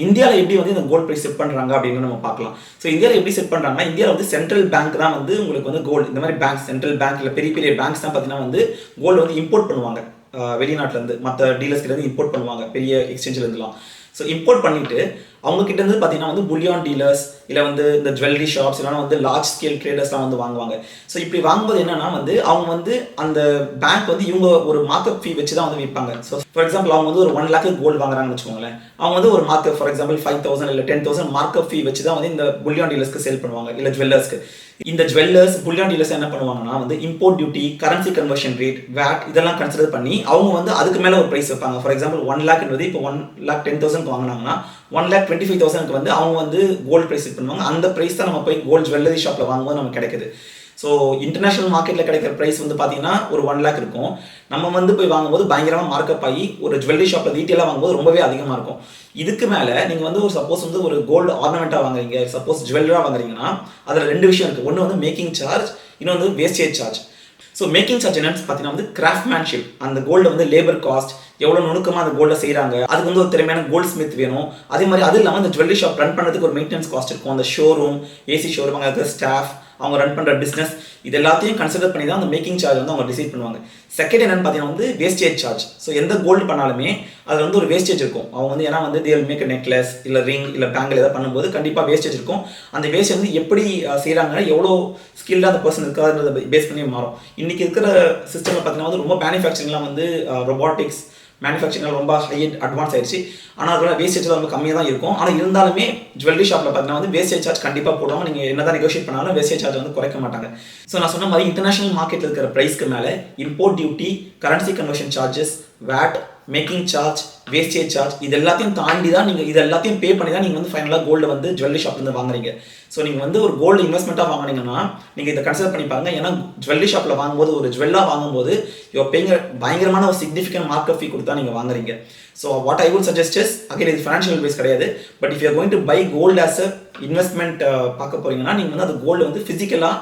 இந்தியாவில் எப்படி வந்து இந்த கோல்டு ப்ரைஸ் செட் பண்ணுறாங்க அப்படின்னு நம்ம பார்க்கலாம். ஸோ இந்தியாவில் எப்படி செட் பண்ணுறாங்கன்னா, இந்தியாவில் வந்து சென்ட்ரல் பேங்க் தான் வந்து உங்களுக்கு வந்து கோல்டு இந்த மாதிரி பேங்க் சென்ட்ரல் பேங்க் இல்லை பெரிய பெரிய பேங்க்ஸ் தான் பார்த்தீங்கன்னா வந்து கோல்டு வந்து இம்போர்ட் பண்ணுவாங்க. வெளிநாட்டிலேருந்து மற்ற டீலர்ஸ்கிட்டேருந்து இம்போர்ட் பண்ணுவாங்க பெரிய எக்ஸ்சேஞ்சிலேருந்துலாம். ஸோ இம்போர்ட் பண்ணிவிட்டு அவங்ககிட்ட இருந்து பார்த்தீங்கன்னா வந்து புல்லியான் டீலர்ஸ் இல்லை வந்து இந்த ஜுவல்லரி ஷாப்ஸ் இல்லைனா வந்து லார்ஜ் ஸ்கேல் ட்ரேடர்ஸ்லாம் வந்து வாங்குவாங்க. ஸோ இப்படி வாங்கும்போது என்னன்னா வந்து அவங்க வந்து அந்த பேங்க் வந்து இவங்க ஒரு மார்க்கப் ஃபீ வச்சு தான் வந்து விற்பாங்க. ஸோ ஃபார் எக்ஸாம்பிள் அவங்க வந்து ஒரு 1 lakh கோல்டு வாங்குறாங்கன்னு வச்சுக்கோங்களேன். அவங்க வந்து ஒரு மார்க்கப் ஃபார் எக்ஸாம்பிள் 5,000 இல்லை 10,000 மார்க்கப் ஃபீ வச்சு தான் வந்து இந்த புல்லியான் டீலர்ஸ்க்கு சேல் பண்ணுவாங்க இல்லை ஜுவல்லர்ஸ்க்கு. இந்த ஜுவல்லர்ஸ் புல்லியான் டீலர்ஸ் என்ன பண்ணுவாங்கன்னா வந்து import duty, currency conversion rate, VAT இதெல்லாம் கன்சிடர் பண்ணி அவங்க வந்து அதுக்கு மேலே ஒரு ப்ரைஸ் வைப்பாங்க. ஃபார் எக்ஸாம்பிள் 1 lakன்றது இப்போ 1,10,000 வாங்கினாங்கன்னா 1,25,000 வந்து அவங்க வந்து கோல்டு ப்ரைஸ் செட் பண்ணுவாங்க. அந்த ப்ரைஸ் தான் நம்ம போய் கோல்டு ஜுவல்லரி ஷாப்பில் வாங்கும்போது நமக்கு கிடைக்குது. ஸோ இன்டர்நேஷனல் மார்க்கெட்டில் கிடைக்கிற ப்ரைஸ் வந்து பார்த்தீங்கன்னா ஒரு 1 lakh இருக்கும். நம்ம வந்து போய் வாங்கும்போது பயங்கரமாக மார்க்கப் ஆகி ஒரு ஜுவல்லரி ஷாப்பில் ரீட்டெயிலாக வாங்கும்போது ரொம்பவே அதிகமாக இருக்கும். இதுக்கு மேலே நீங்கள் வந்து ஒரு சப்போஸ் வந்து ஒரு கோல்டு ஆர்னமெண்ட்டாக வாங்குறீங்க, சப்போஸ் ஜுவல்லராக வாங்குறீங்கன்னா அதில் 2 விஷயம் இருக்குது. ஒன்று வந்து மேக்கிங் சார்ஜ், இன்னொன்று வந்து wastage charge. So making charge என்னன்னு பார்த்தீங்கன்னா வந்து கிராஃப்ட்மேன்ஷிப், அந்த கோல்டு வந்து லேபர் காஸ்ட், எவ்வளோ நுணுக்கமாக அந்த கோல்டை செய்கிறாங்க, அதுக்கு வந்து ஒரு திறமையான கோல்டு ஸ்மித் வேணும். அதே மாதிரி அது இல்லாமல் அந்த ஜுவல்லரி ஷாப் ரன் பண்ணுறதுக்கு ஒரு மெயின்டெனன்ஸ் காஸ்ட் இருக்கும். அந்த ஷோரூம், ஏசி ஷோரூம், அங்கே இருக்கிற ஸ்டாஃப், அவங்க ரன் பண்ணுற பிஸ்னஸ், இது எல்லாத்தையும் கன்சிடர் பண்ணி தான் அந்த மேக்கிங் சார்ஜ் வந்து அவங்க டிசைட் பண்ணுவாங்க. செகண்ட் என்னன்னு பார்த்தீங்கன்னா வந்து வேஸ்டேஜ் சார்ஜ். ஸோ எந்த கோல்டு பண்ணாலுமே அதில் வந்து ஒரு வேஸ்டேஜ் இருக்கும். அவங்க வந்து ஏன்னா வந்து தேல் மேக் நெக்லஸ் இல்லை ரிங் இல்லை பேங்கில் ஏதாவது பண்ணும்போது கண்டிப்பாக வேஸ்டேஜ் இருக்கும். அந்த வேஸ்டேஜ் வந்து எப்படி செய்கிறாங்க, எவ்வளோ ஸ்கில்டாக அந்த பர்சன் இருக்காதுன்றதை பேஸ் பண்ணி மாறும். இன்றைக்கி இருக்கிற சிஸ்டமில் பார்த்தீங்கன்னா வந்து ரொம்ப மேனுஃபேக்சரிங்லாம் வந்து ரொபாட்டிக்ஸ் மேனுஃபேக்சரிங் ரொம்ப ஹை அட்வான்ஸ் ஆயிடுச்சு. ஆனால் அதோட வேஸ்டேஜ் ரொம்ப கம்மியாக தான் இருக்கும். ஆனால் இருந்தாலுமே ஜுவல்லரி ஷாப்பில் பார்த்தீங்கன்னா வந்து வேஸ்டேஜ் சார்ஜ் கண்டிப்பாக போடுவாங்க. நீங்கள் என்ன தான் நெகோஷியேட் பண்ணாலும் வேஸ்டேஜ் சார்ஜ் வந்து குறைக்க மாட்டாங்க. ஸோ நான் சொன்ன மாதிரி இன்டர்நேஷனல் மார்க்கெட்டில் இருக்கிற ப்ரைஸ்க்கு மேலே import duty, currency conversion charges, VAT, making charge, wastage charge இது எல்லாத்தையும் தாண்டி தான் நீங்கள் இது எல்லாத்தையும் பே பண்ணி தான் நீங்கள் வந்து ஃபைனலாக கோல்டு வந்து ஜுவல்லரி ஷாப்லேருந்து வாங்குறீங்க. ஸோ நீங்கள் வந்து ஒரு கோல்டு இன்வெஸ்ட்மெண்ட்டாக வாங்கினீங்கன்னா நீங்கள் இதை கன்சிடர் பண்ணி பாருங்க. ஏன்னா ஜுவல்லரி ஷாப்பில் வாங்கும்போது ஒரு ஜுவல்லாக வாங்கும்போது பயங்கரமான ஒரு சிக்னிஃபிகன்ட் மார்க்கப் ஃபீ கொடுத்தா நீங்கள் வாங்குறீங்க. So what I would suggest is, again இது ஃபினான்ஷியல் அட்வைஸ் கிடையாது, but if you are going to buy gold as a investment பார்க்க போறீங்கன்னா நீங்கள் வந்து அது கோல்டு வந்து ஃபிசிக்கலாக